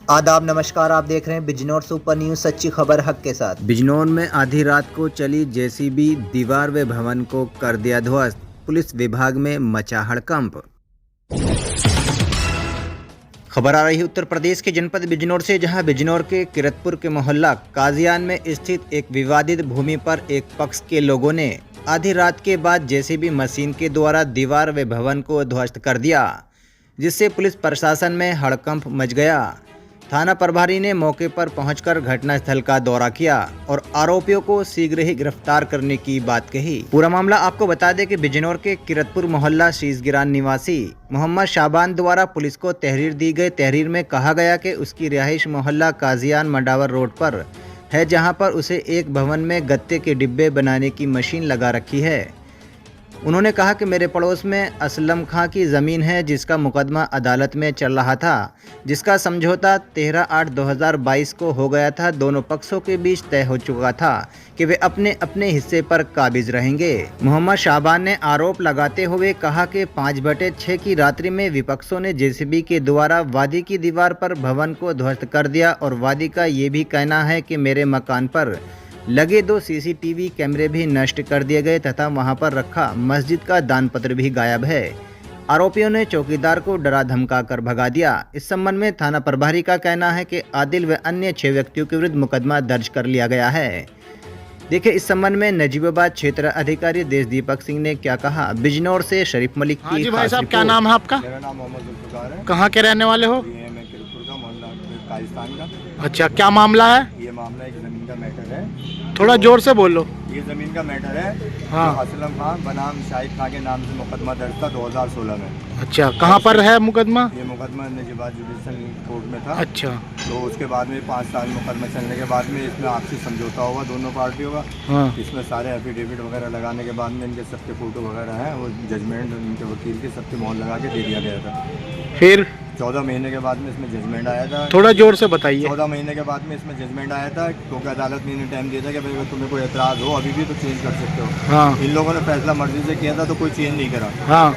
आदाब नमस्कार, आप देख रहे हैं बिजनौर सुपर न्यूज, सच्ची खबर हक के साथ। बिजनौर में आधी रात को चली जेसीबी दीवार व भवन को कर दिया ध्वस्त। पुलिस विभाग में मचा हड़कंप। खबर आ रही है उत्तर प्रदेश के जनपद बिजनौर से, जहां बिजनौर के किरतपुर के मोहल्ला काजियान में स्थित एक विवादित भूमि पर एक पक्ष के लोगों ने आधी रात के बाद जेसीबी मशीन के द्वारा दीवार व भवन को ध्वस्त कर दिया, जिससे पुलिस प्रशासन में हड़कंप मच गया। थाना प्रभारी ने मौके पर पहुंचकर घटनास्थल का दौरा किया और आरोपियों को शीघ्र ही गिरफ्तार करने की बात कही। पूरा मामला आपको बता दें कि बिजनौर के किरतपुर मोहल्ला शीशगिरान निवासी मोहम्मद शाबान द्वारा पुलिस को तहरीर दी गई। तहरीर में कहा गया कि उसकी रिहाइश मोहल्ला काजियान मंडावर रोड पर है, जहां पर उसे एक भवन में गत्ते के डिब्बे बनाने की मशीन लगा रखी है। उन्होंने कहा कि मेरे पड़ोस में असलम खां की ज़मीन है, जिसका मुकदमा अदालत में चल रहा था, जिसका समझौता 13/8/2022 को हो गया था। दोनों पक्षों के बीच तय हो चुका था कि वे अपने अपने हिस्से पर काबिज रहेंगे। मोहम्मद शाबान ने आरोप लगाते हुए कहा कि 5/6 की रात्रि में विपक्षों ने जेसीबी के द्वारा वादी की दीवार पर भवन को ध्वस्त कर दिया और वादी का ये भी कहना है कि मेरे मकान पर लगे 2 सीसीटीवी कैमरे भी नष्ट कर दिए गए तथा वहां पर रखा मस्जिद का दान पत्र भी गायब है। आरोपियों ने चौकीदार को डरा धमका कर भगा दिया। इस संबंध में थाना प्रभारी का कहना है कि आदिल व अन्य 6 व्यक्तियों के विरुद्ध मुकदमा दर्ज कर लिया गया है। देखिए इस संबंध में नजीबाबाद क्षेत्र अधिकारी देश दीपक सिंह ने क्या कहा। बिजनौर से शरीफ मलिक की। हाँ जी भाई साहब, क्या नाम है आपका? मेरा नाम मोहम्मद जुल्फिकार है। कहाँ के रहने वाले हो? ये मैं किरतपुर का मोहल्ला काजिस्तान का। अच्छा, क्या मामला है? ये मामला एक ज़मीन का मैटर है। थोड़ा जोर से बोलो। ये ज़मीन का मैटर है। हाँ। तो असलम खां बनाम शाहिद खां के नाम से मुकदमा दर्ज था 2016 में। अच्छा, कहाँ पर है मुकदमा? ये मुकदमा नजीबाबाद जुडिशल कोर्ट में था। अच्छा। तो उसके बाद में 5 साल मुकदमा चलने के बाद में इसमें आपसी समझौता होगा दोनों पार्टियों का। हाँ। इसमें सारे एफिडेविट वगैरह लगाने के बाद में इनके सबके फ़ोटो वगैरह हैं, वो जजमेंट इनके वकील के सबके मोहर लगा के दे दिया गया था। फिर 14 महीने के बाद में इसमें जजमेंट आया था। थोड़ा जोर से बताइए। 14 महीने के बाद में इसमें जजमेंट आया था, क्योंकि अदालत ने इन्हें टाइम दिया था कि भाई अगर तुम्हें कोई एतराज़ हो अभी भी तो चेंज कर सकते हो। हाँ। इन लोगों ने फैसला मर्जी से किया था तो कोई चेंज नहीं करा। हाँ।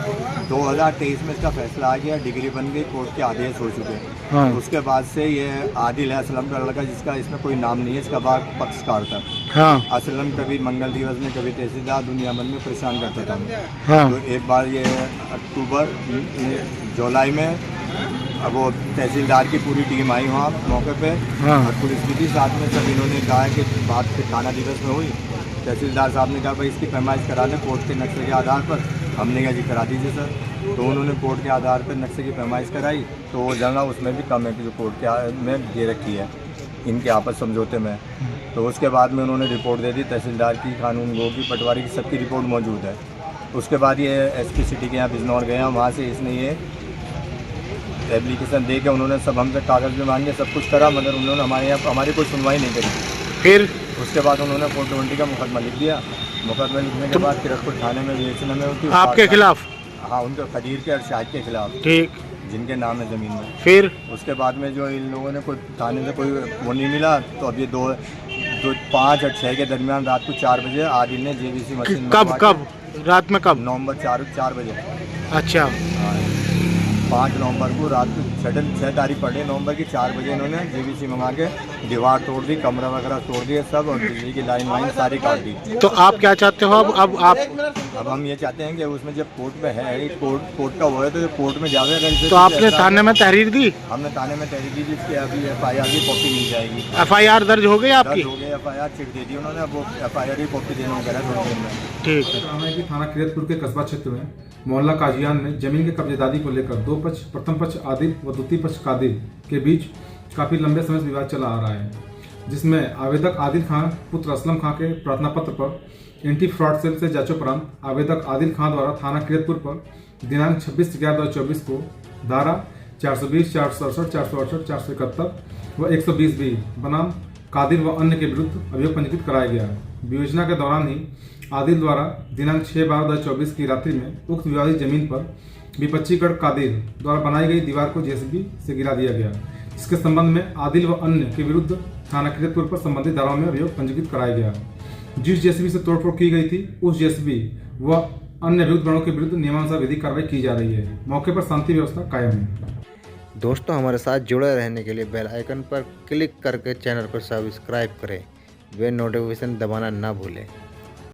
2023 में इसका फैसला आ गया, डिग्री बन गई, कोर्ट के आदेश हो चुके हैं। हाँ। उसके बाद से ये आदिल है असलम का लड़का, जिसका इसमें कोई नाम नहीं है, इसका बाप पक्षकार था। हाँ। असलम कभी मंगल दिवस में कभी तहसीलदार दुनिया भर में परेशान करता था। हाँ। तो एक बार ये जुलाई में अब वो तहसीलदार की पूरी टीम आई वहाँ मौके पे। हाँ। और पुलिस की भी साथ में। सब इन्होंने कहा कि बात फिर थाना दिवस में हुई। तहसीलदार साहब ने कहा भाई इसकी पैमाइश करा दें कोर्ट के नक्शे के आधार पर। हमने कहा जी करा दीजिए सर। तो उन्होंने कोर्ट के आधार पर नक्शे की पैमाइश कराई, तो वो जगह उसमें भी कम है कि जो कोर्ट के में दे रखी है इनके आपस समझौते में। तो उसके बाद में उन्होंने रिपोर्ट दे दी तहसीलदार की, कानून गो की, पटवारी की, सबकी रिपोर्ट मौजूद है। उसके बाद ये एसपी सिटी के यहाँ बिजनौर गए हैं, वहाँ से इसने ये एप्लीकेशन दे के उन्होंने सब हमसे कागज़ भी मांगे, सब कुछ करा, मगर उन्होंने हमारे यहाँ हमारी कोई सुनवाई नहीं करी। फिर उसके बाद उन्होंने 420 का मुकदमा लिख दिया। मुकदमा लिखने के बाद किरतपुर थाने में रिएक्शन में उनकी आपके खिलाफ? हाँ, उनके खदीर के और शाहिद के खिलाफ, ठीक, जिनके नाम है ज़मीन में। फिर उसके बाद में जो इन लोगों ने कोई थाने से कोई वो नहीं मिला, तो अब ये 5 और 6 के दरमियान रात को 4 बजे आदिल ने जेबीसी मशीन कब रात में? कब? नवंबर 4 बजे। अच्छा। 5 नवंबर को रात को 6 तारीख पड़ी नवंबर की 4 बजे इन्होंने जेबीसी मंगा के दीवार तोड़ दी, कमरा वगैरह तोड़ दिए सब, और बिजली की लाइन वाइन सारी काट दी। तो आप क्या चाहते हो अब आप? अब हम ये चाहते हैं कि उसमें जब कोर्ट में है, कोर्ट का वो है, तो कोर्ट में जावे। अगर तो आपने थाने में तहरीर दी? हमने थाने में तहरीर दी, जिसकी अभी FIR की कॉपी मिल जाएगी। FIR दर्ज हो गई आपकी? हो गई FIR, चिट दे दी उन्होंने, अब वो FIR की कॉपी देने वगैरह थोड़ी देर में। ठीक है। कहना है कि थाना किरतपुर के कस्बा क्षेत्र में मोहल्ला काजियान में जमीन के कब्जेदारी को लेकर 2 पक्ष, प्रथम पक्ष आदिल व द्वितीय पक्ष कादिर के बीच काफी लंबे समय से विवाद चला आ रहा है, जिसमें आवेदक आदिल खां पुत्र असलम खां के प्रार्थना पत्र पर एंटी फ्रॉड सेल से जांचोपरांत आवेदक आदिल खां द्वारा थाना किरतपुर पर दिनांक 26/11/2024 को धारा 420, 467, 468, 471 व 120B बनाम कादिर व अन्य के विरुद्ध अभियोग पंजीकृत कराया गया। विवेचना के दौरान ही आदिल द्वारा दिनांक 6/12/2024 की रात्रि में उक्त विवादित जमीन पर विपक्षीगढ़ कादिर द्वारा बनाई गई दीवार को जेसीबी से गिरा दिया गया। इसके संबंध में आदिल व अन्य के विरुद्ध थाना किरतपुर पर संबंधित धाराओं में अभियोग पंजीकृत कराया गया। जिस जेसीबी से तोड़फोड़ की गई थी उस जेसीबी व अन्य विरुद्ध गणों के विरुद्ध नियमानुसार विधिक कार्रवाई की जा रही है। मौके पर शांति व्यवस्था कायम है। दोस्तों हमारे साथ जुड़े रहने के लिए बेल आइकन पर क्लिक करके चैनल को सब्सक्राइब करें, वे नोटिफिकेशन दबाना ना भूलें।